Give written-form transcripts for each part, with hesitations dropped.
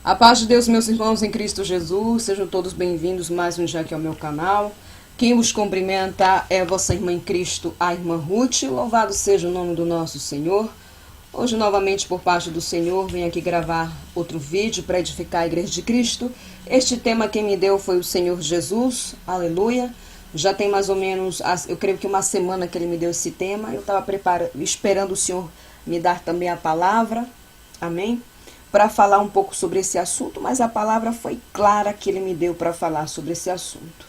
A paz de Deus, meus irmãos em Cristo Jesus, sejam todos bem-vindos mais um dia aqui ao meu canal. Quem os cumprimenta é vossa irmã em Cristo, a irmã Ruth. Louvado seja o nome do nosso Senhor. Hoje, novamente, por parte do Senhor, venho aqui gravar outro vídeo para edificar a Igreja de Cristo. Este tema quem me deu foi o Senhor Jesus, aleluia. Já tem mais ou menos, eu creio que uma semana que ele me deu esse tema. Eu estava esperando o Senhor me dar também a palavra, amém? Para falar um pouco sobre esse assunto, mas a palavra foi clara que ele me deu para falar sobre esse assunto.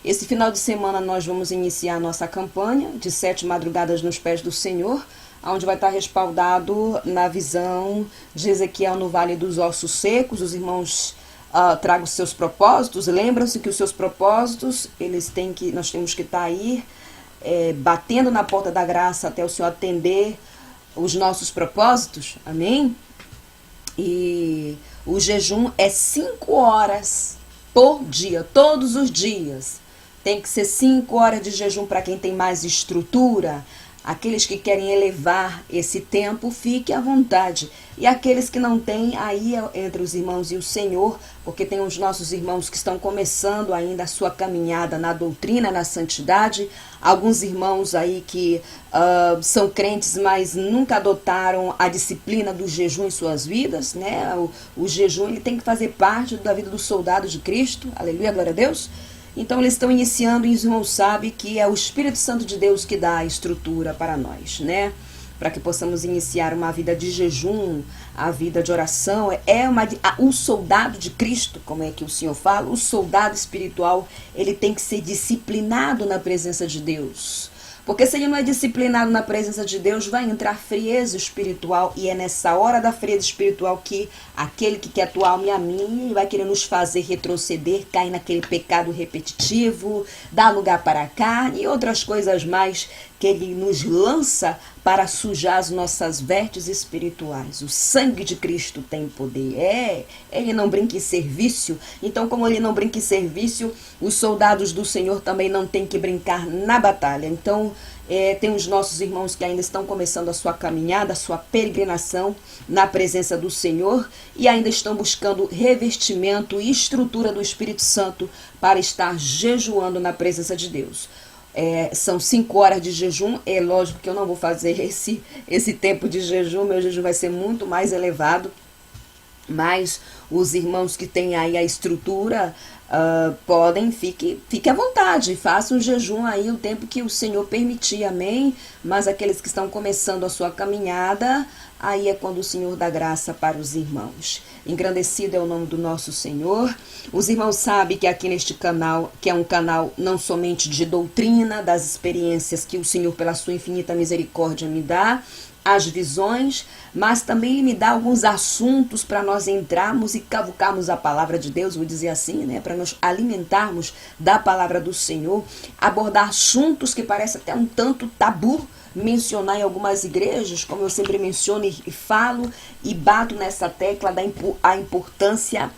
Esse final de semana nós vamos iniciar a nossa campanha de 7 madrugadas nos pés do Senhor, onde vai estar respaldado na visão de Ezequiel no Vale dos Ossos Secos. Os irmãos tragam os seus propósitos. Lembram-se que os seus propósitos, nós temos que estar aí batendo na porta da graça até o Senhor atender os nossos propósitos, amém? E o jejum é 5 horas por dia, todos os dias. Tem que ser 5 horas de jejum para quem tem mais estrutura. Aqueles que querem elevar esse tempo, fique à vontade. E aqueles que não têm, aí é entre os irmãos e o Senhor, porque tem os nossos irmãos que estão começando ainda a sua caminhada na doutrina, na santidade. Alguns irmãos aí que são crentes, mas nunca adotaram a disciplina do jejum em suas vidas, né? O jejum ele tem que fazer parte da vida do soldado de Cristo. Aleluia, glória a Deus. Então eles estão iniciando e os irmãos sabem que é o Espírito Santo de Deus que dá a estrutura para nós, né? Para que possamos iniciar uma vida de jejum, a vida de oração. O soldado de Cristo, como é que o Senhor fala, o soldado espiritual, ele tem que ser disciplinado na presença de Deus. Porque se ele não é disciplinado na presença de Deus, vai entrar frieza espiritual. E é nessa hora da frieza espiritual que aquele que quer tua alma e a minha vai querer nos fazer retroceder, cair naquele pecado repetitivo, dar lugar para a carne e outras coisas mais que ele nos lança para sujar as nossas vestes espirituais. O sangue de Cristo tem poder. Ele não brinca em serviço. Então, como ele não brinca em serviço, os soldados do Senhor também não têm que brincar na batalha. Então, tem os nossos irmãos que ainda estão começando a sua caminhada, a sua peregrinação na presença do Senhor e ainda estão buscando revestimento e estrutura do Espírito Santo para estar jejuando na presença de Deus. São 5 horas de jejum. É lógico que eu não vou fazer esse tempo de jejum, meu jejum vai ser muito mais elevado, mas os irmãos que têm aí a estrutura fique à vontade, façam o jejum aí o tempo que o Senhor permitir, amém? Mas aqueles que estão começando a sua caminhada, aí é quando o Senhor dá graça para os irmãos. Engrandecido é o nome do nosso Senhor. Os irmãos sabem que aqui neste canal, que é um canal não somente de doutrina, das experiências que o Senhor pela sua infinita misericórdia me dá, as visões, mas também ele me dá alguns assuntos para nós entrarmos e cavucarmos a palavra de Deus, vou dizer assim, né? Para nós alimentarmos da palavra do Senhor, abordar assuntos que parecem até um tanto tabu, mencionar em algumas igrejas, como eu sempre menciono e falo e bato nessa tecla a importância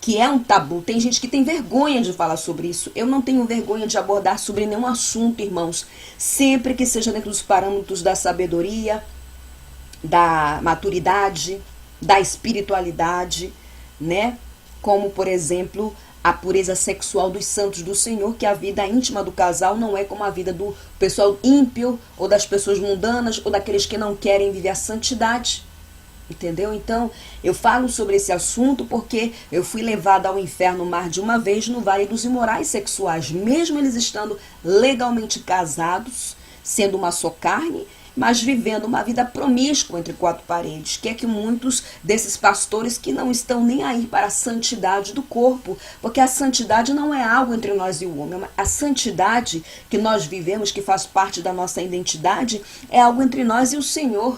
que é um tabu. Tem gente que tem vergonha de falar sobre isso. Eu não tenho vergonha de abordar sobre nenhum assunto, irmãos, sempre que seja dentro dos parâmetros da sabedoria, da maturidade, da espiritualidade, né? Como, por exemplo, a pureza sexual dos santos do Senhor, que a vida íntima do casal não é como a vida do pessoal ímpio, ou das pessoas mundanas, ou daqueles que não querem viver a santidade. Entendeu? Então, eu falo sobre esse assunto porque eu fui levada ao inferno mais de uma vez no Vale dos Imorais Sexuais, mesmo eles estando legalmente casados, sendo uma só carne, mas vivendo uma vida promíscua entre 4 paredes, que é que muitos desses pastores que não estão nem aí para a santidade do corpo, porque a santidade não é algo entre nós e o homem, a santidade que nós vivemos, que faz parte da nossa identidade, é algo entre nós e o Senhor.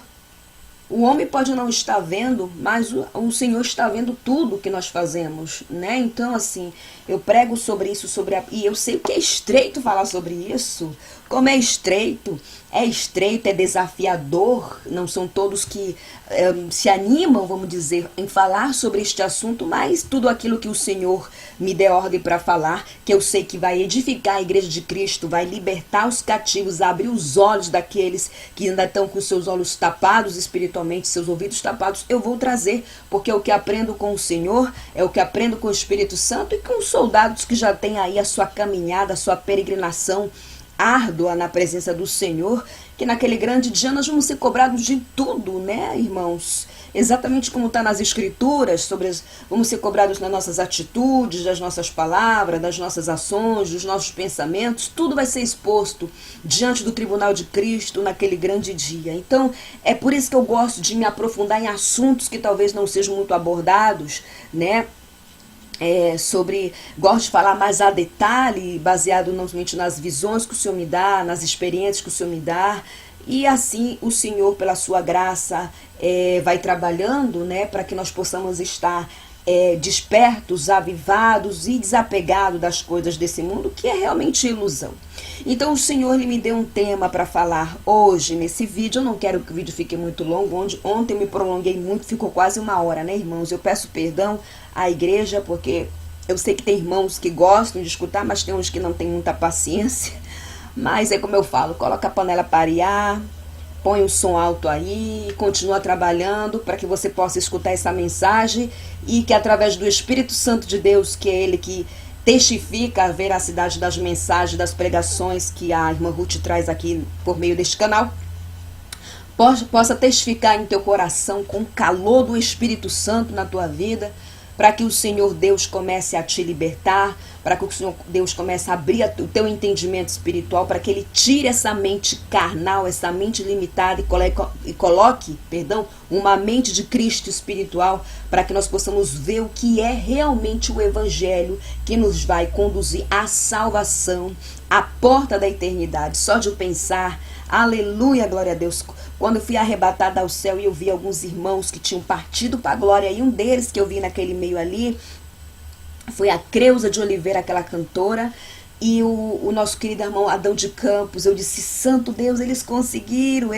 O homem pode não estar vendo, mas o Senhor está vendo tudo que nós fazemos, né? Então, assim, eu prego sobre isso, e eu sei que é estreito falar sobre isso, Como é estreito, é desafiador, não são todos que se animam, vamos dizer, em falar sobre este assunto, mas tudo aquilo que o Senhor me dê ordem para falar, que eu sei que vai edificar a Igreja de Cristo, vai libertar os cativos, abrir os olhos daqueles que ainda estão com seus olhos tapados espiritualmente, seus ouvidos tapados, eu vou trazer, porque é o que aprendo com o Senhor, é o que aprendo com o Espírito Santo e com os soldados que já têm aí a sua caminhada, a sua peregrinação árdua na presença do Senhor, que naquele grande dia nós vamos ser cobrados de tudo, né, irmãos? Exatamente como está nas Escrituras, vamos ser cobrados nas nossas atitudes, das nossas palavras, das nossas ações, dos nossos pensamentos, tudo vai ser exposto diante do tribunal de Cristo naquele grande dia. Então, é por isso que eu gosto de me aprofundar em assuntos que talvez não sejam muito abordados, né? Gosto de falar mais a detalhe, baseado não somente nas visões que o Senhor me dá, nas experiências que o Senhor me dá, e assim o Senhor, pela sua graça, vai trabalhando, né, para que nós possamos estar despertos, avivados e desapegados das coisas desse mundo, que é realmente ilusão. Então o Senhor me deu um tema para falar hoje nesse vídeo. Eu não quero que o vídeo fique muito longo. Ontem eu me prolonguei muito, ficou quase 1 hora, né, irmãos? Eu peço perdão à igreja, porque eu sei que tem irmãos que gostam de escutar, mas tem uns que não têm muita paciência. Mas é como eu falo, coloca a panela para arear, põe o som alto aí e continua trabalhando para que você possa escutar essa mensagem e que através do Espírito Santo de Deus, que é Ele que testifica a veracidade das mensagens, das pregações que a irmã Ruth traz aqui por meio deste canal, possa testificar em teu coração com o calor do Espírito Santo na tua vida, para que o Senhor Deus comece a te libertar, para que o Senhor Deus comece a abrir o teu entendimento espiritual, para que Ele tire essa mente carnal, essa mente limitada e coloque, uma mente de Cristo espiritual, para que nós possamos ver o que é realmente o Evangelho que nos vai conduzir à salvação, à porta da eternidade. Só de eu pensar, aleluia, glória a Deus. Quando eu fui arrebatada ao céu e eu vi alguns irmãos que tinham partido para a glória, e um deles que eu vi naquele meio ali foi a Creuza de Oliveira, aquela cantora, e o nosso querido irmão Adão de Campos. Eu disse, santo Deus, eles conseguiram,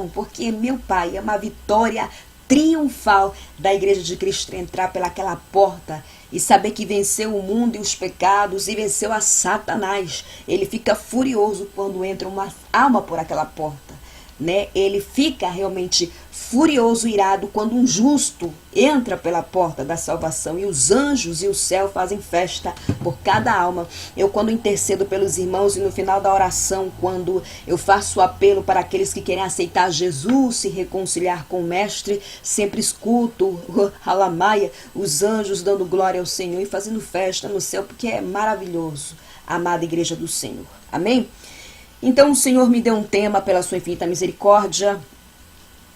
porque, meu Pai, é uma vitória triunfal da Igreja de Cristo entrar pelaquela porta e saber que venceu o mundo e os pecados e venceu a Satanás. Ele fica furioso quando entra uma alma por aquela porta, né? Ele fica realmente furioso, irado, quando um justo entra pela porta da salvação, e os anjos e o céu fazem festa por cada alma. Eu, quando intercedo pelos irmãos, e no final da oração, quando eu faço o apelo para aqueles que querem aceitar Jesus, se reconciliar com o Mestre, sempre escuto Alamaia, os anjos dando glória ao Senhor e fazendo festa no céu, porque é maravilhoso, a amada Igreja do Senhor. Amém? Então o Senhor me deu um tema pela sua infinita misericórdia.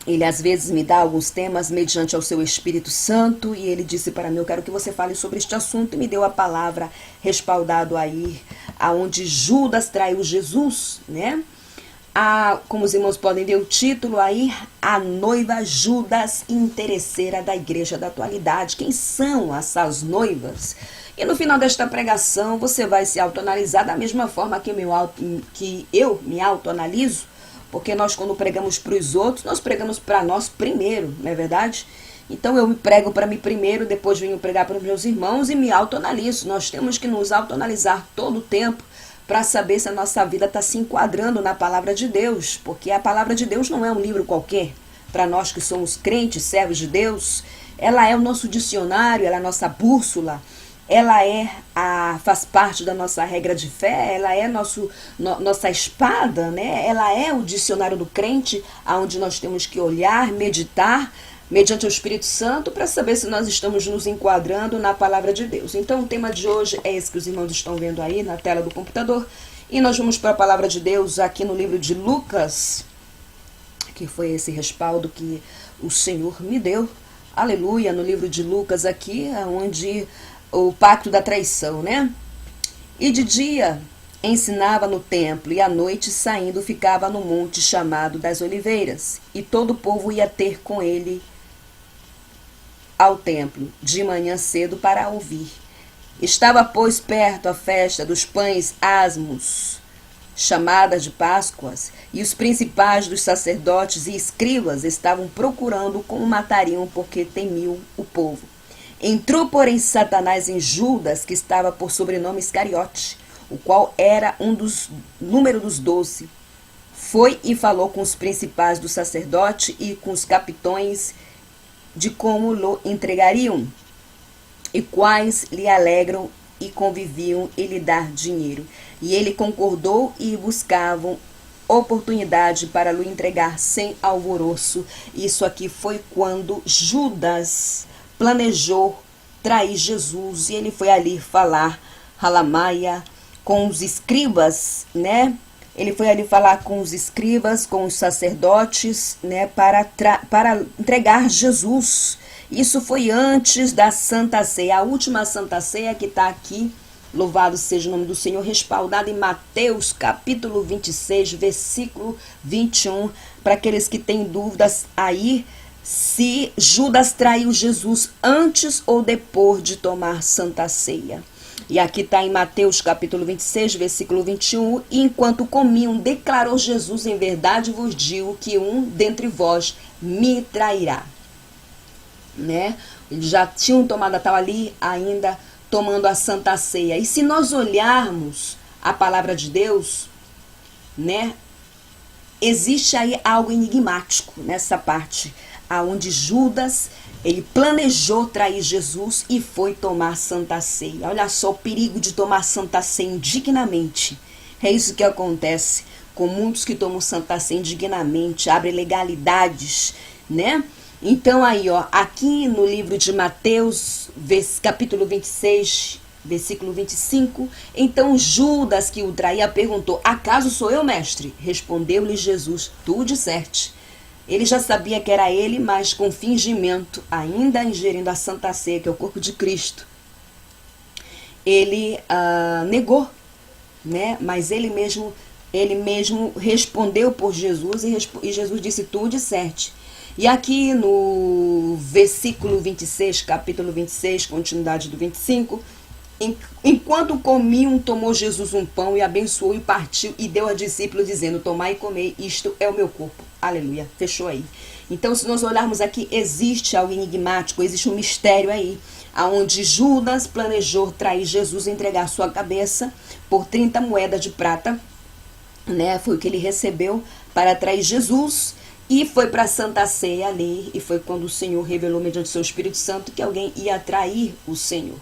Ele às vezes me dá alguns temas mediante ao seu Espírito Santo, e ele disse para mim, eu quero que você fale sobre este assunto, e me deu a palavra respaldado aí, aonde Judas traiu Jesus, né? Como os irmãos podem ver o título aí, a noiva Judas interesseira da igreja da atualidade. Quem são essas noivas? E no final desta pregação você vai se autoanalisar da mesma forma que eu me autoanaliso, porque nós, quando pregamos para os outros, nós pregamos para nós primeiro, não é verdade? Então eu me prego para mim primeiro, depois venho pregar para os meus irmãos e me autoanaliso. Nós temos que nos autoanalisar todo o tempo para saber se a nossa vida está se enquadrando na palavra de Deus, porque a palavra de Deus não é um livro qualquer. Para nós que somos crentes, servos de Deus, ela é o nosso dicionário, ela é a nossa bússola, ela faz parte da nossa regra de fé, ela é nossa espada, né? Ela é o dicionário do crente, aonde nós temos que olhar, meditar, mediante o Espírito Santo, para saber se nós estamos nos enquadrando na palavra de Deus. Então o tema de hoje é esse que os irmãos estão vendo aí na tela do computador, e nós vamos para a palavra de Deus aqui no livro de Lucas, que foi esse respaldo que o Senhor me deu, aleluia, no livro de Lucas aqui, onde o pacto da traição, né? E de dia ensinava no templo, e à noite, saindo, ficava no monte chamado das Oliveiras, e todo o povo ia ter com ele ao templo de manhã cedo para ouvir. Estava, pois, perto a festa dos pães asmos, chamada de Páscoas, e os principais dos sacerdotes e escribas estavam procurando como matariam, porque temiam o povo. Entrou, porém, Satanás em Judas, que estava por sobrenome Iscariote, o qual era número dos 12. Foi e falou com os principais do sacerdote e com os capitões de como lo entregariam, e quais lhe alegram e conviviam em lhe dar dinheiro. E ele concordou e buscavam oportunidade para lhe entregar sem alvoroço. Isso aqui foi quando Judas planejou trair Jesus, e ele foi ali falar, Halamaia, com os escribas, né? Ele foi ali falar com os escribas, com os sacerdotes, né, para entregar Jesus. Isso foi antes da Santa Ceia, a última Santa Ceia que está aqui, louvado seja o nome do Senhor, respaldado em Mateus capítulo 26, versículo 21, para aqueles que têm dúvidas aí, se Judas traiu Jesus antes ou depois de tomar Santa Ceia. E aqui está em Mateus capítulo 26, versículo 21, e enquanto comiam, declarou Jesus, em verdade vos digo que um dentre vós me trairá. Né? Eles já tinham tomado a tal ali, ainda tomando a Santa Ceia. E se nós olharmos a palavra de Deus, né, existe aí algo enigmático nessa parte, aonde Judas, ele planejou trair Jesus e foi tomar Santa Ceia. Olha só o perigo de tomar Santa Ceia indignamente. É isso que acontece com muitos que tomam Santa Ceia indignamente, abrem legalidades, né? Então aí, ó, aqui no livro de Mateus, capítulo 26, versículo 25, então Judas, que o traía, perguntou, acaso sou eu, mestre? Respondeu-lhe Jesus, tu disseste. Ele já sabia que era ele, mas com fingimento, ainda ingerindo a Santa Ceia, que é o corpo de Cristo, ele negou, né? Mas ele mesmo respondeu por Jesus, e Jesus disse, tu disseste. E aqui no versículo 26, capítulo 26, continuidade do 25, enquanto comiam, tomou Jesus um pão e abençoou e partiu e deu a discípulos, dizendo, tomai e comei, isto é o meu corpo. Aleluia, fechou aí. Então, se nós olharmos aqui, existe algo enigmático, existe um mistério aí, aonde Judas planejou trair Jesus e entregar sua cabeça por 30 moedas de prata, né? Foi o que ele recebeu para trair Jesus. E foi para a Santa Ceia ali, e foi quando o Senhor revelou mediante seu Espírito Santo que alguém ia trair o Senhor.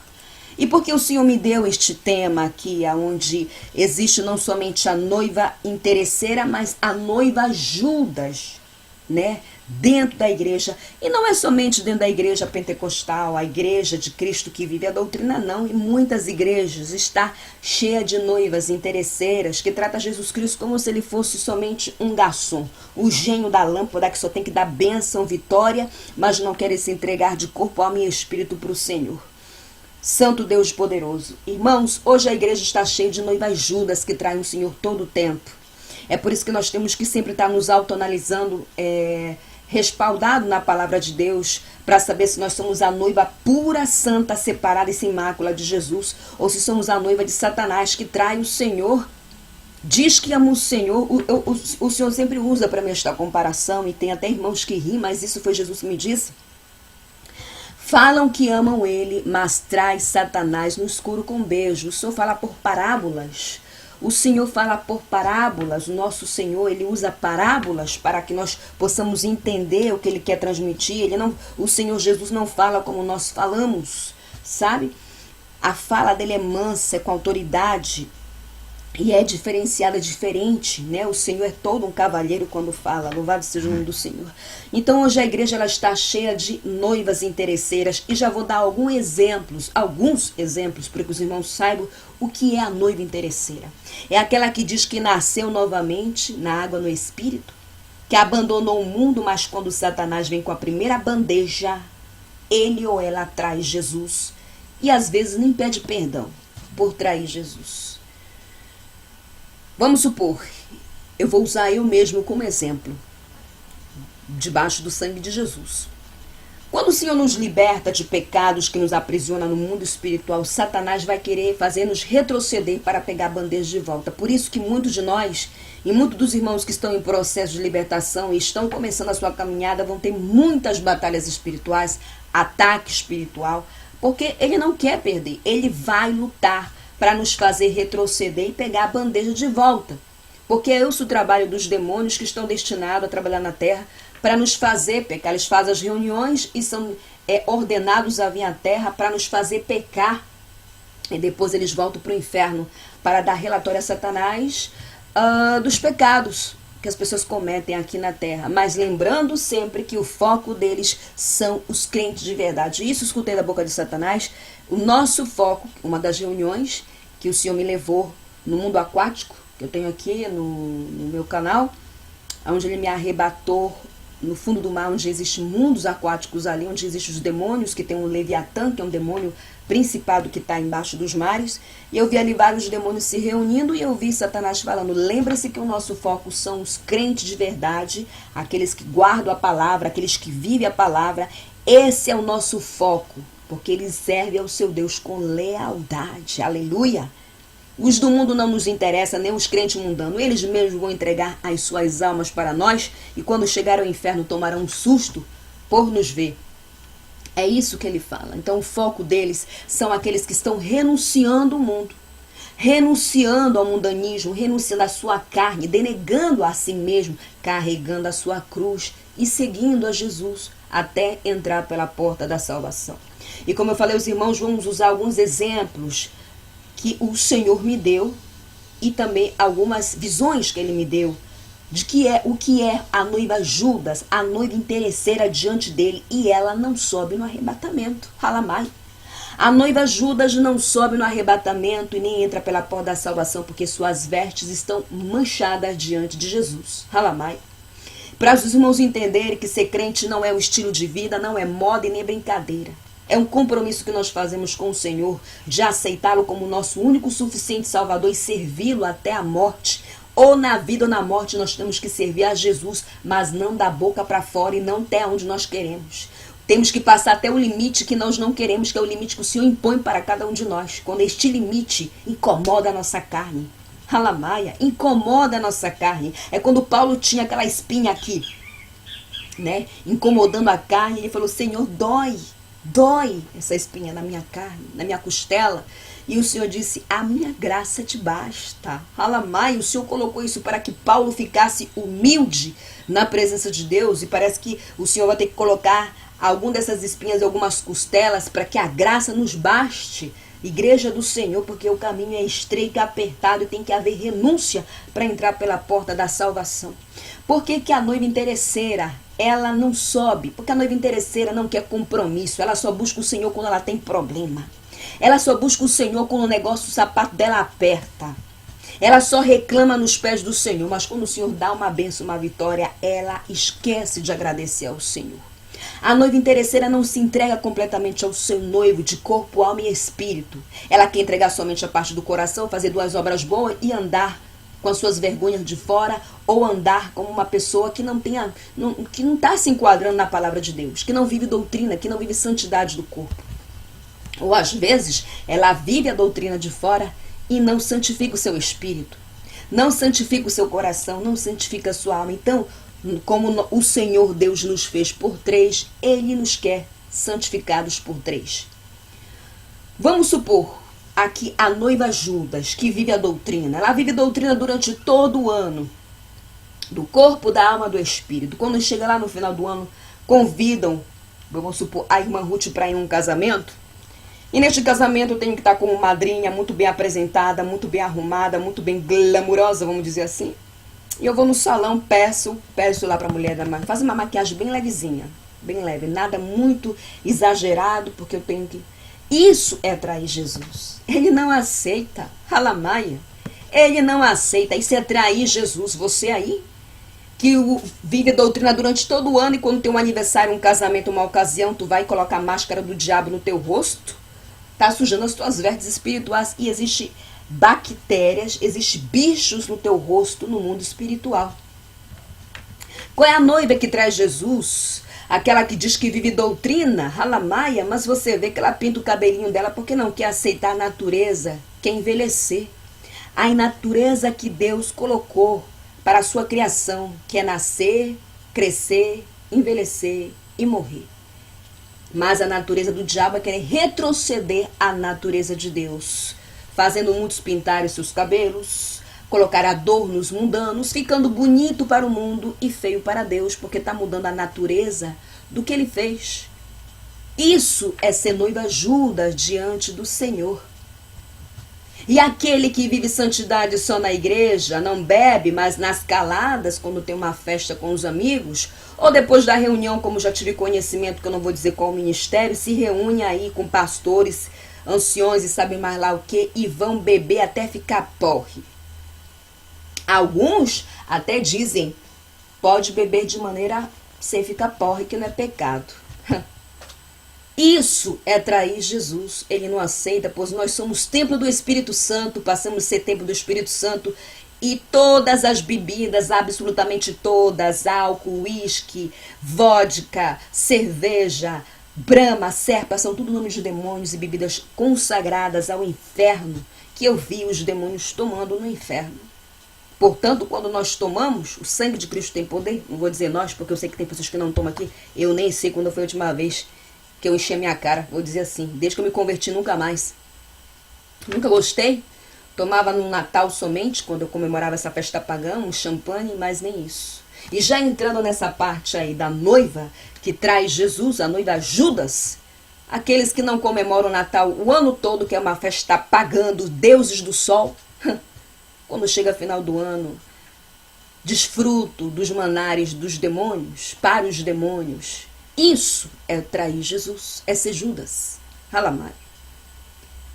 E porque o Senhor me deu este tema aqui, onde existe não somente a noiva interesseira, mas a noiva Judas, né? Dentro da igreja. E não é somente dentro da igreja pentecostal, a igreja de Cristo que vive a doutrina, não. E muitas igrejas está cheia de noivas interesseiras que trata Jesus Cristo como se ele fosse somente um garçom, o gênio da lâmpada que só tem que dar bênção, vitória, mas não quer se entregar de corpo, alma e espírito para o Senhor. Santo Deus poderoso. Irmãos, hoje a igreja está cheia de noivas Judas que traem o Senhor todo o tempo. É por isso que nós temos que sempre estar nos autoanalisando, respaldado na palavra de Deus, para saber se nós somos a noiva pura, santa, separada e sem mácula de Jesus, ou se somos a noiva de Satanás que trai o Senhor. Diz que ama o Senhor, o Senhor sempre usa para mim esta comparação, e tem até irmãos que riem, mas isso foi Jesus que me disse. Falam que amam ele, mas trai Satanás no escuro com beijo. O Senhor fala por parábolas. O Senhor fala por parábolas. O nosso Senhor, ele usa parábolas para que nós possamos entender o que ele quer transmitir. O Senhor Jesus não fala como nós falamos, sabe? A fala dele é mansa, é com autoridade. E é diferenciada, diferente, né? O Senhor é todo um cavalheiro quando fala, louvado seja o nome do Senhor. Então hoje a igreja ela está cheia de noivas interesseiras, e já vou dar alguns exemplos, para que os irmãos saibam o que é a noiva interesseira. É aquela que diz que nasceu novamente na água, no Espírito, que abandonou o mundo, mas quando Satanás vem com a primeira bandeja, ele ou ela trai Jesus, e às vezes nem pede perdão por trair Jesus. Vamos supor, eu vou usar eu mesmo como exemplo, debaixo do sangue de Jesus. Quando o Senhor nos liberta de pecados que nos aprisiona no mundo espiritual, Satanás vai querer fazer-nos retroceder para pegar a bandeja de volta. Por isso que muitos de nós e muitos dos irmãos que estão em processo de libertação e estão começando a sua caminhada vão ter muitas batalhas espirituais, ataque espiritual, porque ele não quer perder, ele vai lutar para nos fazer retroceder e pegar a bandeja de volta. Porque é esse o trabalho dos demônios que estão destinados a trabalhar na terra para nos fazer pecar. Eles fazem as reuniões e são ordenados a vir à terra para nos fazer pecar. E depois eles voltam para o inferno para dar relatório a Satanás dos pecados que as pessoas cometem aqui na terra. Mas lembrando sempre que o foco deles são os crentes de verdade. Isso escutei da boca de Satanás. O nosso foco, uma das reuniões que o Senhor me levou no mundo aquático, que eu tenho aqui no meu canal, onde ele me arrebatou no fundo do mar, onde existem mundos aquáticos ali, onde existem os demônios, que tem um Leviatã, que é um demônio principado que está embaixo dos mares, e eu vi ali vários demônios se reunindo, e eu vi Satanás falando, lembra-se que o nosso foco são os crentes de verdade, aqueles que guardam a palavra, aqueles que vivem a palavra, esse é o nosso foco, porque eles servem ao seu Deus com lealdade, aleluia. Os do mundo não nos interessa, nem os crentes mundanos. Eles mesmos vão entregar as suas almas para nós e quando chegar ao inferno tomarão um susto por nos ver. É isso que ele fala. Então o foco deles são aqueles que estão renunciando ao mundo, renunciando ao mundanismo, renunciando à sua carne, denegando a si mesmo, carregando a sua cruz e seguindo a Jesus até entrar pela porta da salvação. E como eu falei, os irmãos, vamos usar alguns exemplos que o Senhor me deu e também algumas visões que ele me deu de o que é a noiva Judas, a noiva interesseira diante dele, e ela não sobe no arrebatamento. Halamai. A noiva Judas não sobe no arrebatamento e nem entra pela porta da salvação porque suas vestes estão manchadas diante de Jesus. Halamai. Para os irmãos entenderem que ser crente não é um estilo de vida, não é moda e nem brincadeira. É um compromisso que nós fazemos com o Senhor de aceitá-lo como nosso único suficiente Salvador e servi-lo até a morte. Ou na vida ou na morte nós temos que servir a Jesus, mas não da boca para fora e não até onde nós queremos. Temos que passar até o limite que nós não queremos, que é o limite que o Senhor impõe para cada um de nós. Quando este limite incomoda a nossa carne. Halamaia, incomoda a nossa carne. É quando Paulo tinha aquela espinha aqui, né? Incomodando a carne, ele falou, Senhor, dói essa espinha na minha carne, na minha costela. E o Senhor disse, a minha graça te basta. Halamai, o Senhor colocou isso para que Paulo ficasse humilde na presença de Deus. E parece que o Senhor vai ter que colocar alguma dessas espinhas em algumas costelas para que a graça nos baste. Igreja do Senhor, porque o caminho é estreito e apertado e tem que haver renúncia para entrar pela porta da salvação. Por que a noiva interesseira, ela não sobe? Porque a noiva interesseira não quer compromisso, ela só busca o Senhor quando ela tem problema. Ela só busca o Senhor quando o sapato dela aperta. Ela só reclama nos pés do Senhor, mas quando o Senhor dá uma bênção, uma vitória, ela esquece de agradecer ao Senhor. A noiva interesseira não se entrega completamente ao seu noivo de corpo, alma e espírito. Ela quer entregar somente a parte do coração, fazer 2 obras boas e andar com as suas vergonhas de fora, ou andar como uma pessoa que não está se enquadrando na palavra de Deus, que não vive doutrina, que não vive santidade do corpo. Ou às vezes ela vive a doutrina de fora e não santifica o seu espírito, não santifica o seu coração, não santifica a sua alma. Então, como o Senhor Deus nos fez por 3, Ele nos quer santificados por 3. Vamos supor aqui a noiva Judas, que vive a doutrina. Ela vive a doutrina durante todo o ano, do corpo, da alma, do espírito. Quando chega lá no final do ano, convidam, vamos supor, a irmã Ruth para ir em um casamento. E neste casamento eu tenho que estar como madrinha, muito bem apresentada, muito bem arrumada, muito bem glamurosa, vamos dizer assim. E eu vou no salão, peço lá para a mulher, faz uma maquiagem bem levezinha, bem leve, nada muito exagerado, porque eu tenho que... Isso é trair Jesus. Ele não aceita, halamaia. Ele não aceita, isso é trair Jesus. Você aí, que vive a doutrina durante todo o ano e quando tem um aniversário, um casamento, uma ocasião, tu vai colocar a máscara do diabo no teu rosto, tá sujando as tuas vestes espirituais e existe bactérias, existe bichos no teu rosto no mundo espiritual. Qual é a noiva que traz Jesus? aquela que diz que vive doutrina, halamaia, mas você vê que ela pinta o cabelinho dela porque não quer aceitar a natureza, quer envelhecer. A natureza que Deus colocou para a sua criação, que é nascer, crescer, envelhecer e morrer. Mas a natureza do diabo é querer retroceder à natureza de Deus, fazendo muitos pintarem seus cabelos, colocar adornos mundanos, ficando bonito para o mundo e feio para Deus, porque está mudando a natureza do que ele fez. Isso é ser noiva Judas diante do Senhor. E aquele que vive santidade só na igreja, não bebe, mas nas caladas, quando tem uma festa com os amigos, ou depois da reunião, como já tive conhecimento, que eu não vou dizer qual ministério, se reúne aí com pastores, anciões e sabe mais lá o que, e vão beber até ficar porre. Alguns até dizem, pode beber de maneira sem ficar porre, que não é pecado. Isso é trair Jesus. Ele não aceita, pois nós somos templo do Espírito Santo, passamos a ser templo do Espírito Santo, e todas as bebidas, absolutamente todas, álcool, uísque, vodka, cerveja, brama, serpa, são tudo nomes de demônios e bebidas consagradas ao inferno, que eu vi os demônios tomando no inferno. Portanto, quando nós tomamos, o sangue de Cristo tem poder. Não vou dizer nós, porque eu sei que tem pessoas que não tomam aqui. Eu nem sei quando foi a última vez que eu enchi a minha cara. Vou dizer assim, desde que eu me converti, nunca mais. Nunca gostei. Tomava no Natal somente, quando eu comemorava essa festa pagã, um champanhe, mas nem isso. E já entrando nessa parte aí da noiva, que traz Jesus, a noiva Judas, aqueles que não comemoram o Natal o ano todo, que é uma festa pagã dos deuses do sol, quando chega final do ano, desfruto dos manares dos demônios, para os demônios. Isso é trair Jesus, é ser Judas, halamai,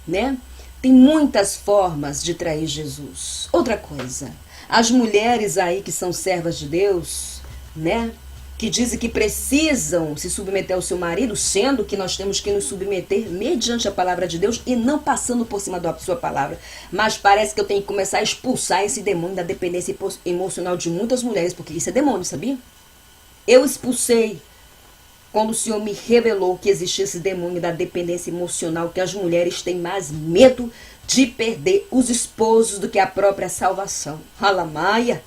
né? Tem muitas formas de trair Jesus. Outra coisa, as mulheres aí que são servas de Deus, né? Que dizem que precisam se submeter ao seu marido, sendo que nós temos que nos submeter mediante a palavra de Deus e não passando por cima da sua palavra. Mas parece que eu tenho que começar a expulsar esse demônio da dependência emocional de muitas mulheres, porque isso é demônio, sabia? Eu expulsei quando o Senhor me revelou que existia esse demônio da dependência emocional, que as mulheres têm mais medo de perder os esposos do que a própria salvação. Halamaia,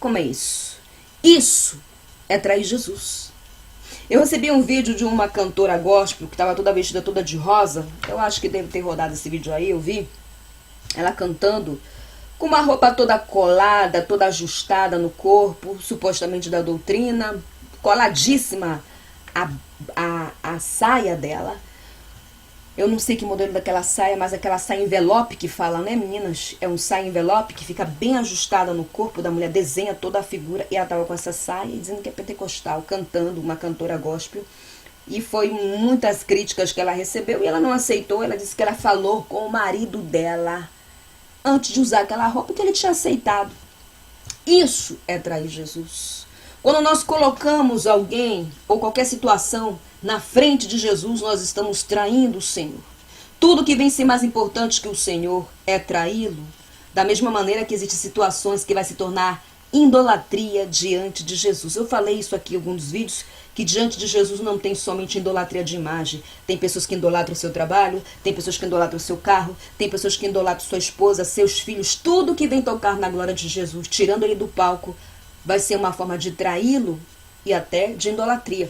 como é isso? Isso é trair Jesus. Eu recebi um vídeo de uma cantora gospel que estava toda vestida toda de rosa. Eu acho que deve ter rodado esse vídeo aí, eu vi. Ela cantando com uma roupa toda colada, toda ajustada no corpo, supostamente da doutrina, coladíssima a saia dela. Eu não sei que modelo daquela saia, mas aquela saia envelope que fala, né, meninas? É um saia envelope que fica bem ajustada no corpo da mulher, desenha toda a figura. E ela tava com essa saia dizendo que é pentecostal, cantando, uma cantora gospel. E foi muitas críticas que ela recebeu e ela não aceitou. Ela disse que ela falou com o marido dela antes de usar aquela roupa que ele tinha aceitado. Isso é trair Jesus. Quando nós colocamos alguém ou qualquer situação na frente de Jesus, nós estamos traindo o Senhor. Tudo que vem ser mais importante que o Senhor é traí-lo. Da mesma maneira que existem situações que vai se tornar idolatria diante de Jesus. Eu falei isso aqui em alguns vídeos, que diante de Jesus não tem somente idolatria de imagem. Tem pessoas que idolatram o seu trabalho, tem pessoas que idolatram o seu carro, tem pessoas que idolatram sua esposa, seus filhos. Tudo que vem tocar na glória de Jesus, tirando ele do palco, vai ser uma forma de traí-lo e até de idolatria.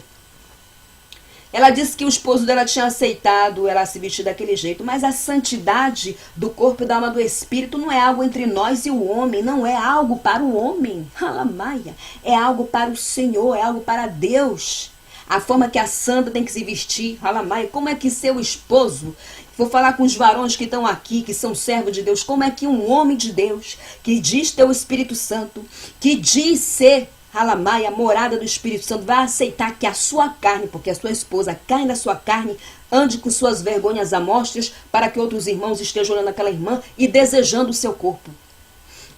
Ela disse que o esposo dela tinha aceitado ela se vestir daquele jeito, mas a santidade do corpo e da alma do espírito não é algo entre nós e o homem, não é algo para o homem, halamaia, é algo para o Senhor, é algo para Deus. A forma que a santa tem que se vestir, halamaia, como é que seu esposo, vou falar com os varões que estão aqui, que são servos de Deus, como é que um homem de Deus, que diz ter o Espírito Santo, que diz ser halamaia, morada do Espírito Santo, vai aceitar que a sua carne, porque a sua esposa, a carne da sua carne, ande com suas vergonhas à mostras, para que outros irmãos estejam olhando aquela irmã e desejando o seu corpo.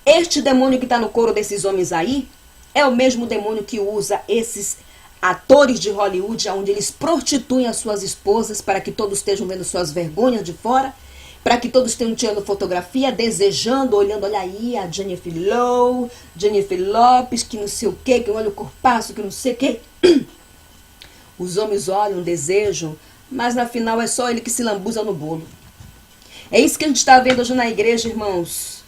Este demônio que está no couro desses homens aí, é o mesmo demônio que usa esses atores de Hollywood, onde eles prostituem as suas esposas para que todos estejam vendo suas vergonhas de fora, para que todos estejam tirando fotografia, desejando, olhando, olha aí, a Jennifer Lopes, que não sei o que olha o corpaço, que não sei o que. Os homens olham, desejam, mas na final é só ele que se lambuza no bolo. É isso que a gente está vendo hoje na igreja, irmãos.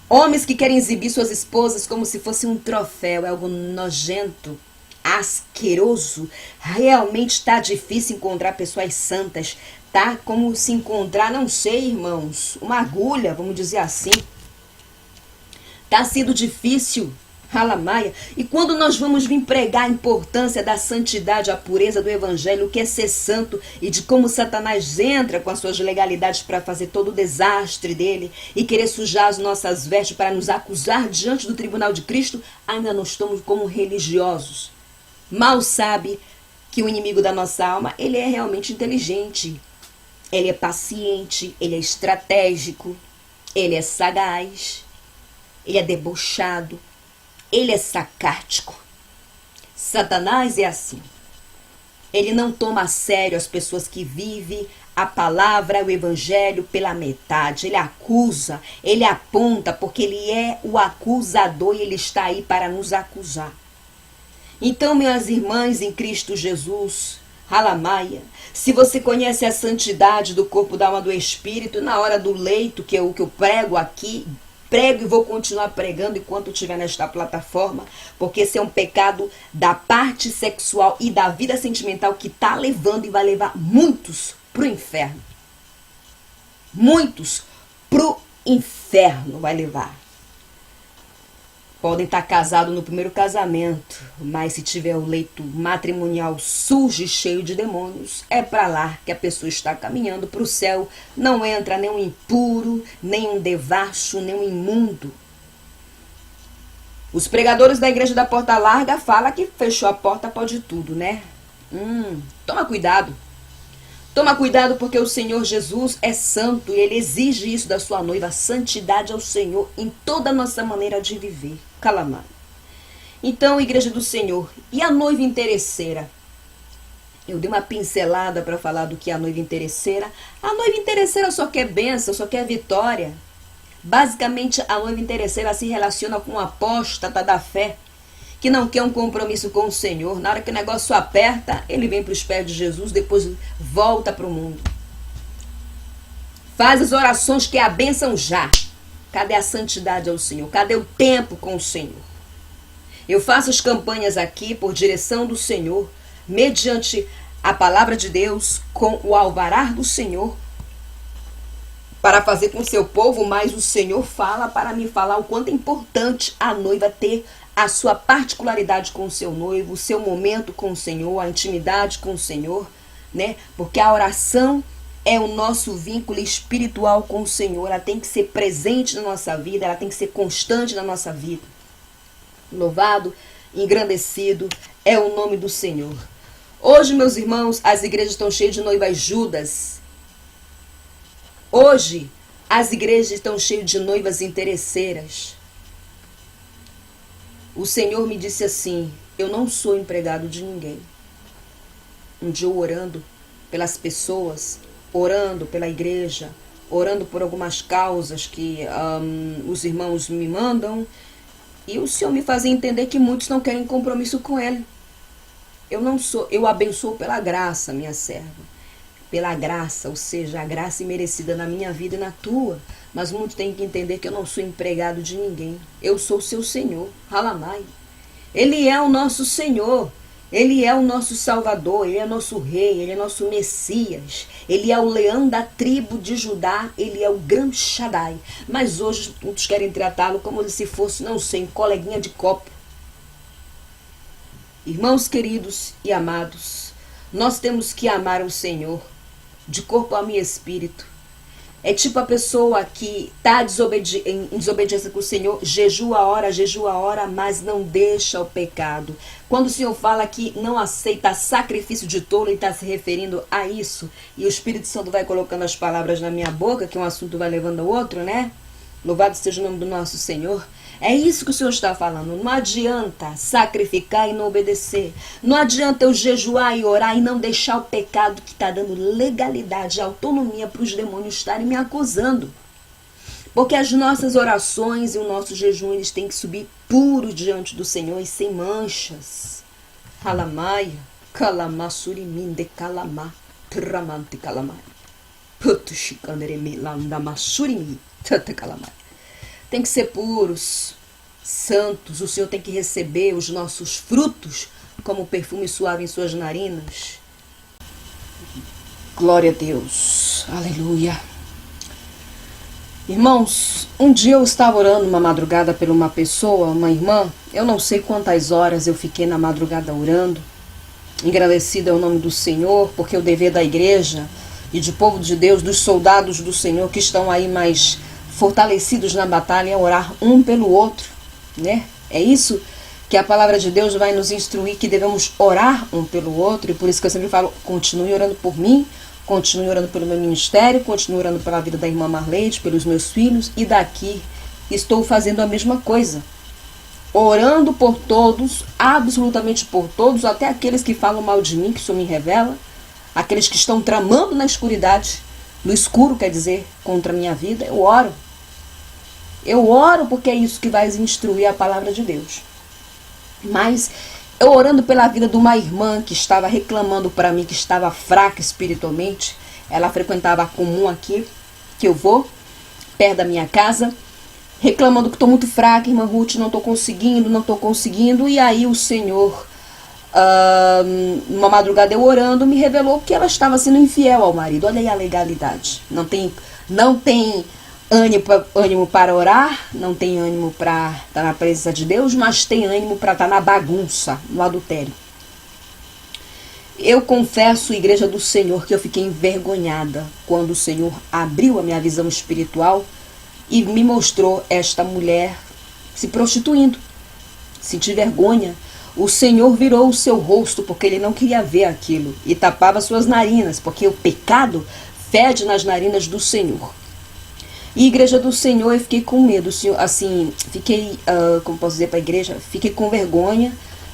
Homens que querem exibir suas esposas como se fosse um troféu, é algo nojento, asqueroso. Realmente está difícil encontrar pessoas santas. Tá como se encontrar, não sei, irmãos, uma agulha, vamos dizer assim. Tá sendo difícil, Halamaia. E quando nós vamos vir pregar a importância da santidade, a pureza do evangelho, o que é ser santo e de como Satanás entra com as suas legalidades para fazer todo o desastre dele e querer sujar as nossas vestes para nos acusar diante do tribunal de Cristo, ainda não estamos como religiosos. Mal sabe que o inimigo da nossa alma, ele é realmente inteligente. Ele é paciente, ele é estratégico, ele é sagaz, ele é debochado, ele é sarcástico. Satanás é assim. Ele não toma a sério as pessoas que vivem a palavra, o evangelho pela metade. Ele acusa, ele aponta, porque ele é o acusador e ele está aí para nos acusar. Então, minhas irmãs em Cristo Jesus, Halamaia, se você conhece a santidade do corpo, da alma, do espírito, na hora do leito, que é o que eu prego aqui, prego e vou continuar pregando enquanto estiver nesta plataforma, porque esse é um pecado da parte sexual e da vida sentimental que está levando e vai levar muitos para o inferno. Muitos para o inferno vai levar. Podem estar casados no primeiro casamento, mas se tiver o leito matrimonial sujo e cheio de demônios, é para lá que a pessoa está caminhando para o céu. Não entra nem um impuro, nem um devasso, nem um imundo. Os pregadores da igreja da Porta Larga falam que fechou a porta pode tudo, né? Toma cuidado. Toma cuidado porque o Senhor Jesus é santo e ele exige isso da sua noiva, a santidade ao Senhor em toda a nossa maneira de viver. Calamar. Então, igreja do Senhor, e a noiva interesseira? Eu dei uma pincelada para falar do que é a noiva interesseira. A noiva interesseira só quer bênção, só quer vitória. Basicamente, a noiva interesseira se relaciona com um apóstata da fé, que não quer um compromisso com o Senhor. Na hora que o negócio aperta, ele vem para os pés de Jesus, depois volta para o mundo. Faz as orações que é a bênção já. Cadê a santidade ao Senhor? Cadê o tempo com o Senhor? Eu faço as campanhas aqui por direção do Senhor, mediante a palavra de Deus, com o alvará do Senhor, para fazer com o seu povo, mas o Senhor fala para me falar o quanto é importante a noiva ter a sua particularidade com o seu noivo, o seu momento com o Senhor, a intimidade com o Senhor, né? Porque a oração é o nosso vínculo espiritual com o Senhor. Ela tem que ser presente na nossa vida, ela tem que ser constante na nossa vida. Louvado, engrandecido é o nome do Senhor. Hoje, meus irmãos, as igrejas estão cheias de noivas Judas. Hoje, as igrejas estão cheias de noivas interesseiras. O Senhor me disse assim: eu não sou empregado de ninguém. Um dia eu orando pelas pessoas, orando pela igreja, orando por algumas causas que os irmãos me mandam, e o Senhor me fazia entender que muitos não querem compromisso com Ele. Eu abençoo pela graça, minha serva. Pela graça, ou seja, a graça imerecida na minha vida e na tua. Mas muitos têm que entender que eu não sou empregado de ninguém. Eu sou o seu Senhor, Halamai. Ele é o nosso Senhor. Ele é o nosso Salvador, Ele é nosso Rei, Ele é nosso Messias. Ele é o leão da tribo de Judá, Ele é o grande Shaddai. Mas hoje muitos querem tratá-lo como se fosse, não sei, um coleguinha de copo. Irmãos queridos e amados, nós temos que amar o Senhor de corpo, alma e espírito. É tipo a pessoa que está em desobediência com o Senhor, jejua a hora, mas não deixa o pecado. Quando o Senhor fala que não aceita sacrifício de tolo, Ele está se referindo a isso. E o Espírito Santo vai colocando as palavras na minha boca, que um assunto vai levando ao outro, né? Louvado seja o nome do nosso Senhor. É isso que o Senhor está falando. Não adianta sacrificar e não obedecer. Não adianta eu jejuar e orar e não deixar o pecado que está dando legalidade, autonomia para os demônios estarem me acusando. Porque as nossas orações e o nosso jejum, eles têm que subir puro diante do Senhor e sem manchas. Halamaia. Calamassurimin calama, tramante calamai. Putuxicanderemi landamasurimi, tata calamai. Tem que ser puros, santos. O Senhor tem que receber os nossos frutos como perfume suave em suas narinas. Glória a Deus. Aleluia. Irmãos, um dia eu estava orando uma madrugada por uma pessoa, uma irmã. Eu não sei quantas horas eu fiquei na madrugada orando. Agradecida ao nome do Senhor, porque o dever da igreja e do povo de Deus, dos soldados do Senhor que estão aí mais fortalecidos na batalha, é orar um pelo outro, né? É isso que a palavra de Deus vai nos instruir, que devemos orar um pelo outro. E por isso que eu sempre falo, continue orando por mim, continue orando pelo meu ministério, continue orando pela vida da irmã Marleide, pelos meus filhos, e daqui estou fazendo a mesma coisa. Orando por todos, absolutamente por todos, até aqueles que falam mal de mim, que o Senhor me revela, aqueles que estão tramando na escuridade, no escuro, quer dizer, contra a minha vida. Eu oro. Eu oro porque é isso que vai instruir a palavra de Deus. Mas eu orando pela vida de uma irmã que estava reclamando para mim, que estava fraca espiritualmente. Ela frequentava a comum aqui, que eu vou, perto da minha casa, reclamando que estou muito fraca, irmã Ruth, não estou conseguindo. E aí o Senhor, numa madrugada eu orando, me revelou que ela estava sendo infiel ao marido. Olha aí a legalidade. Não tem ânimo para orar, não tem ânimo para estar na presença de Deus, mas tem ânimo para estar na bagunça, no adultério. Eu confesso, igreja do Senhor, que eu fiquei envergonhada quando o Senhor abriu a minha visão espiritual e me mostrou esta mulher se prostituindo. Senti vergonha. O Senhor virou o seu rosto porque ele não queria ver aquilo e tapava suas narinas, porque o pecado fede nas narinas do Senhor. E igreja do Senhor, eu fiquei com medo, Senhor, assim, fiquei, como posso dizer para a igreja, fiquei com vergonha.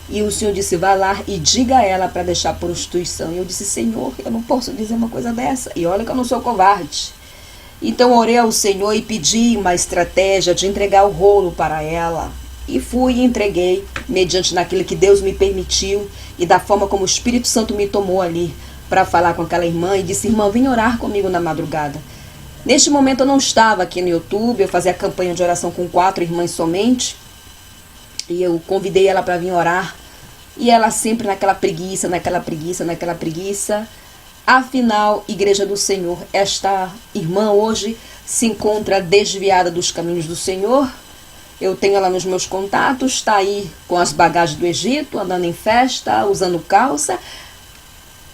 E o Senhor disse, vá lá e diga a ela para deixar a prostituição. E eu disse, Senhor, eu não posso dizer uma coisa dessa. E olha que eu não sou covarde. Então orei ao Senhor e pedi uma estratégia de entregar o rolo para ela. E fui e entreguei, mediante naquilo que Deus me permitiu e da forma como o Espírito Santo me tomou ali para falar com aquela irmã. E disse, irmã, vem orar comigo na madrugada. Neste momento eu não estava aqui no YouTube, eu fazia a campanha de oração com 4 irmãs somente. E eu convidei ela para vir orar. E ela sempre naquela preguiça. Afinal, igreja do Senhor, esta irmã hoje se encontra desviada dos caminhos do Senhor. Eu tenho ela nos meus contatos, está aí com as bagagens do Egito, andando em festa, usando calça.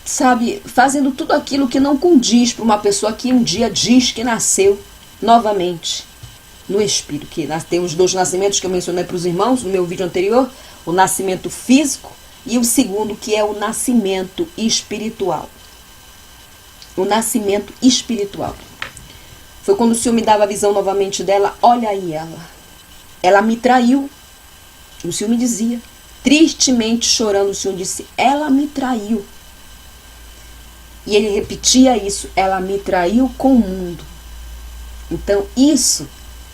Sabe, fazendo tudo aquilo que não condiz para uma pessoa que um dia diz que nasceu novamente no Espírito. Que tem os 2 nascimentos que eu mencionei para os irmãos no meu vídeo anterior. O nascimento físico e o segundo, que é o nascimento espiritual. O nascimento espiritual. Foi quando o Senhor me dava a visão novamente dela. Olha aí ela. Ela me traiu. O Senhor me dizia. Tristemente chorando, o Senhor disse, ela me traiu. E ele repetia isso, ela me traiu com o mundo. Então isso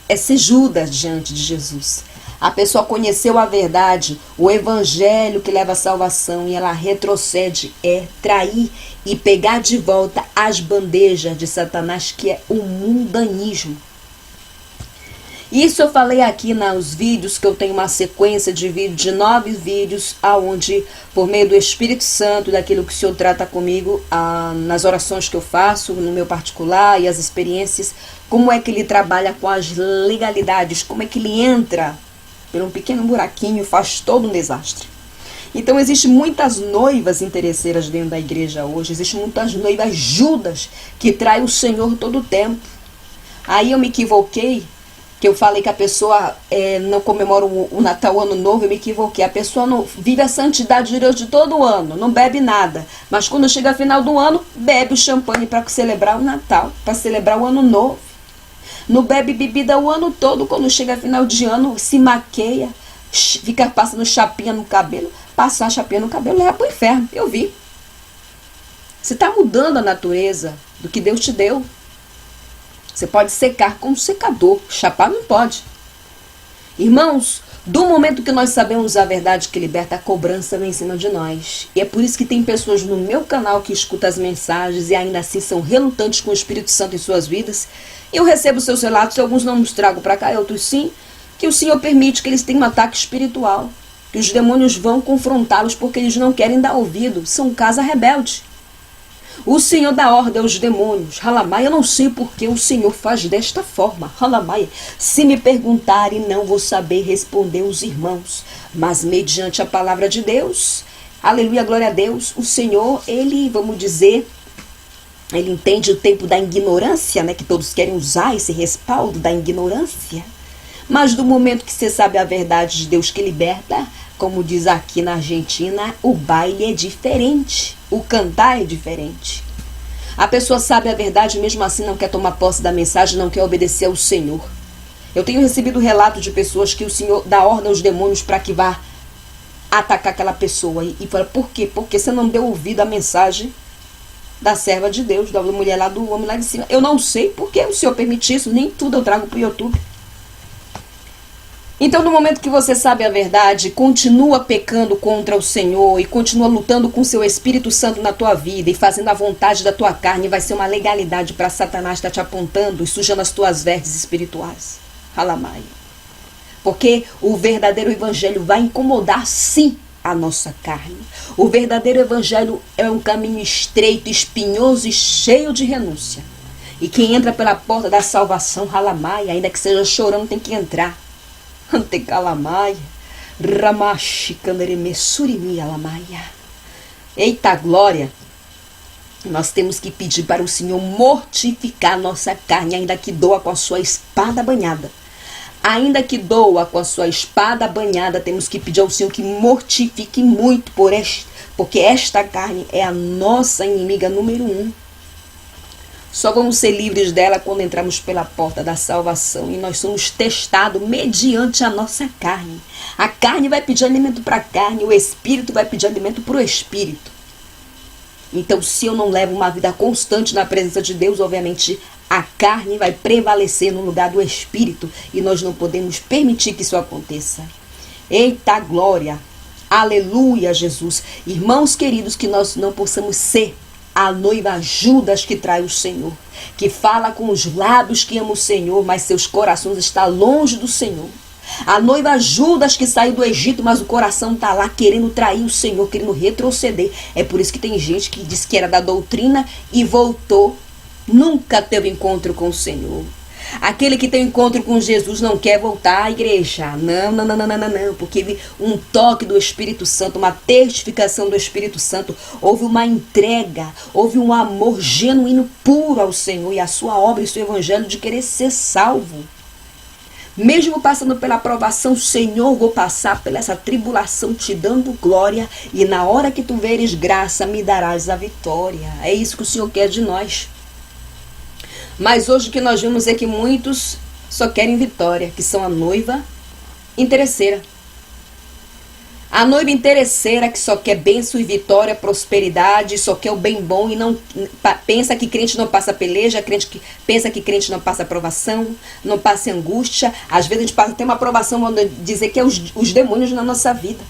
é ser Judas diante de Jesus. A pessoa conheceu a verdade, o evangelho que leva à salvação, e ela retrocede, é trair e pegar de volta as bandejas de Satanás, que é o mundanismo. Isso eu falei aqui nos vídeos, que eu tenho uma sequência de vídeos, de 9 vídeos, aonde, por meio do Espírito Santo, daquilo que o Senhor trata comigo, nas orações que eu faço, no meu particular, e as experiências, como é que ele trabalha com as legalidades, como é que ele entra por um pequeno buraquinho e faz todo um desastre. Então, existem muitas noivas interesseiras dentro da igreja hoje, existem muitas noivas Judas, que traem o Senhor todo o tempo. Aí eu me equivoquei, que eu falei que a pessoa não comemora o Natal, o Ano Novo, eu me equivoquei. A pessoa não vive a santidade de Deus de todo o ano, não bebe nada. Mas quando chega a final do ano, bebe o champanhe para celebrar o Natal, para celebrar o Ano Novo. Não bebe bebida o ano todo, quando chega a final de ano, se maqueia, fica passando chapinha no cabelo. Passar chapinha no cabelo leva para o inferno, eu vi. Você está mudando a natureza do que Deus te deu. Você pode secar com um secador, chapar não pode. Irmãos, Do momento que nós sabemos a verdade que liberta, a cobrança vem em cima de nós. E é por isso que tem pessoas no meu canal que escutam as mensagens e ainda assim são relutantes com o Espírito Santo em suas vidas. Eu recebo seus relatos, alguns não nos trago para cá, outros sim, que o Senhor permite que eles tenham um ataque espiritual, que os demônios vão confrontá-los porque eles não querem dar ouvido, são casa rebelde. O Senhor dá ordem aos demônios. Halamaia, eu não sei porque o Senhor faz desta forma. Halamaia, se me perguntarem, não vou saber responder os irmãos. Mas mediante a palavra de Deus, aleluia, glória a Deus, o Senhor, ele, vamos dizer, ele entende o tempo da ignorância, né? Que todos querem usar esse respaldo da ignorância. Mas do momento que você sabe a verdade de Deus que liberta, como diz aqui na Argentina, o baile é diferente, o cantar é diferente. A pessoa sabe a verdade, mesmo assim não quer tomar posse da mensagem, não quer obedecer ao Senhor. Eu tenho recebido relatos de pessoas que o Senhor dá ordem aos demônios para que vá atacar aquela pessoa. E fala, por quê? Porque você não deu ouvido à mensagem da serva de Deus, da mulher lá, do homem lá de cima. Eu não sei porque o Senhor permite isso, nem tudo eu trago para o YouTube. Então, no momento que você sabe a verdade, continua pecando contra o Senhor e continua lutando com o seu Espírito Santo na tua vida e fazendo a vontade da tua carne, vai ser uma legalidade para Satanás estar te apontando e sujando as tuas vestes espirituais. Halamai. Porque o verdadeiro evangelho vai incomodar, sim, a nossa carne. O verdadeiro evangelho é um caminho estreito, espinhoso e cheio de renúncia. E quem entra pela porta da salvação, Halamai, ainda que seja chorando, tem que entrar. Antecalamai, Ramashi Kandereme Surimi Alamaia. Eita glória! Nós temos que pedir para o Senhor mortificar a nossa carne, ainda que doa com a sua espada banhada. Ainda que doa com a sua espada banhada, temos que pedir ao Senhor que mortifique muito porque esta carne é a nossa inimiga número 1. Só vamos ser livres dela quando entramos pela porta da salvação e nós somos testados mediante a nossa carne. A carne vai pedir alimento para a carne, o espírito vai pedir alimento para o espírito. Então, se eu não levo uma vida constante na presença de Deus, obviamente a carne vai prevalecer no lugar do espírito e nós não podemos permitir que isso aconteça. Eita glória! Aleluia, Jesus! Irmãos queridos, que nós não possamos ser a noiva Judas que trai o Senhor, que fala com os lábios que ama o Senhor, mas seus corações estão longe do Senhor. A noiva Judas que saiu do Egito, mas o coração está lá querendo trair o Senhor, querendo retroceder. É por isso que tem gente que diz que era da doutrina e voltou, nunca teve encontro com o Senhor. Aquele que tem encontro com Jesus não quer voltar à igreja. Não, porque um toque do Espírito Santo, uma testificação do Espírito Santo, houve uma entrega, houve um amor genuíno, puro ao Senhor e a sua obra e seu evangelho de querer ser salvo. Mesmo passando pela provação, Senhor, vou passar pela essa tribulação te dando glória e na hora que tu veres graça, me darás a vitória. É isso que o Senhor quer de nós. Mas hoje o que nós vemos é que muitos só querem vitória, que são a noiva interesseira. A noiva interesseira que só quer bênção e vitória, prosperidade, só quer o bem bom e não pensa que crente não passa peleja, pensa que crente não passa provação, não passa angústia. Às vezes a gente passa até uma provação, vamos dizer que é os demônios na nossa vida.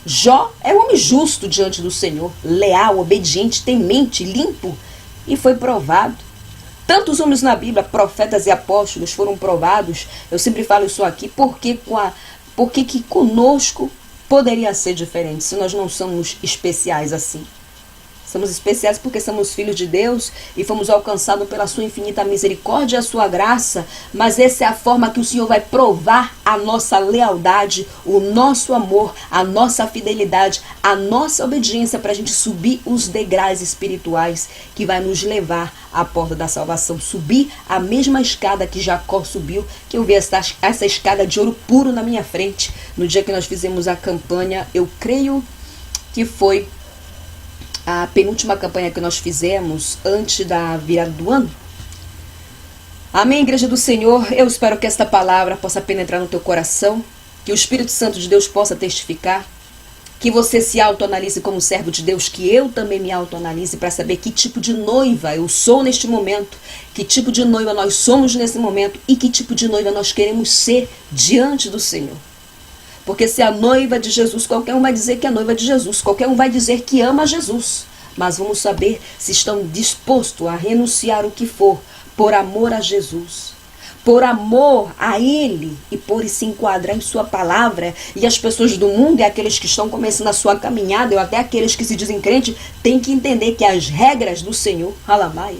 Jó é um homem justo diante do Senhor, leal, obediente, temente, limpo e foi provado. Tantos homens na Bíblia, profetas e apóstolos foram provados. Eu sempre falo isso aqui, porque que conosco poderia ser diferente, se nós não somos especiais assim. Somos especiais porque somos filhos de Deus e fomos alcançados pela sua infinita misericórdia e a sua graça, mas essa é a forma que o Senhor vai provar a nossa lealdade, o nosso amor, a nossa fidelidade, a nossa obediência para a gente subir os degraus espirituais que vai nos levar à porta da salvação, subir a mesma escada que Jacó subiu, que eu vi essa escada de ouro puro na minha frente, no dia que nós fizemos a campanha, eu creio que foi a penúltima campanha que nós fizemos antes da virada do ano. Amém, Igreja do Senhor? Eu espero que esta palavra possa penetrar no teu coração, que o Espírito Santo de Deus possa testificar, que você se autoanalise como servo de Deus, que eu também me autoanalise para saber que tipo de noiva eu sou neste momento, que tipo de noiva nós somos nesse momento e que tipo de noiva nós queremos ser diante do Senhor. Porque se a noiva de Jesus, qualquer um vai dizer que é noiva de Jesus, qualquer um vai dizer que ama Jesus. Mas vamos saber se estão dispostos a renunciar o que for, por amor a Jesus, por amor a Ele e por se enquadrar em sua palavra. E as pessoas do mundo e aqueles que estão começando a sua caminhada, ou até aqueles que se dizem crentes, têm que entender que as regras do Senhor, Alamaia,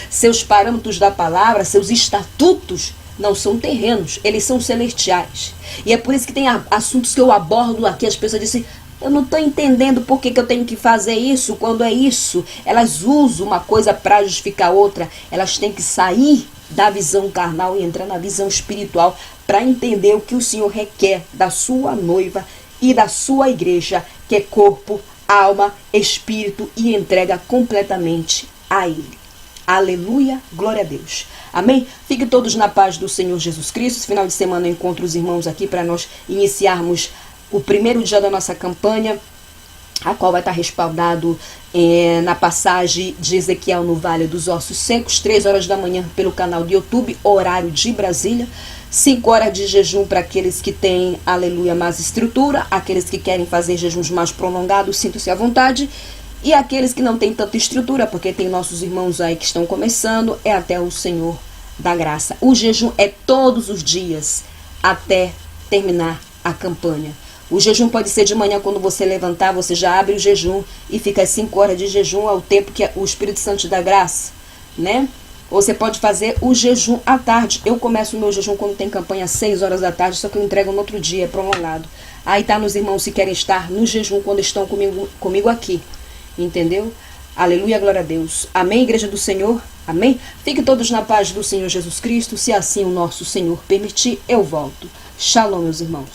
seus parâmetros da palavra, seus estatutos, não são terrenos, eles são celestiais. E é por isso que tem assuntos que eu abordo aqui, as pessoas dizem, eu não estou entendendo por que eu tenho que fazer isso, quando é isso. Elas usam uma coisa para justificar outra. Elas têm que sair da visão carnal e entrar na visão espiritual para entender o que o Senhor requer da sua noiva e da sua igreja, que é corpo, alma, espírito e entrega completamente a Ele. Aleluia, glória a Deus. Amém? Fiquem todos na paz do Senhor Jesus Cristo. Esse final de semana eu encontro os irmãos aqui para nós iniciarmos o primeiro dia da nossa campanha, a qual vai estar respaldado na passagem de Ezequiel no Vale dos Ossos Secos, 3 horas da manhã pelo canal do YouTube, horário de Brasília, 5 horas de jejum para aqueles que têm, aleluia, mais estrutura, aqueles que querem fazer jejuns mais prolongados, sintam-se à vontade, e aqueles que não têm tanta estrutura, porque tem nossos irmãos aí que estão começando, é até o Senhor da Graça. O jejum é todos os dias, até terminar a campanha. O jejum pode ser de manhã, quando você levantar, você já abre o jejum e fica às 5 horas de jejum, ao tempo que o Espírito Santo te dá graça, né? Ou você pode fazer o jejum à tarde. Eu começo o meu jejum quando tem campanha às 6 horas da tarde, só que eu entrego no outro dia, é prolongado. Aí tá nos irmãos que querem estar no jejum quando estão comigo aqui, entendeu? Aleluia, glória a Deus. Amém, igreja do Senhor? Amém? Fiquem todos na paz do Senhor Jesus Cristo. Se assim o nosso Senhor permitir, eu volto. Shalom, meus irmãos.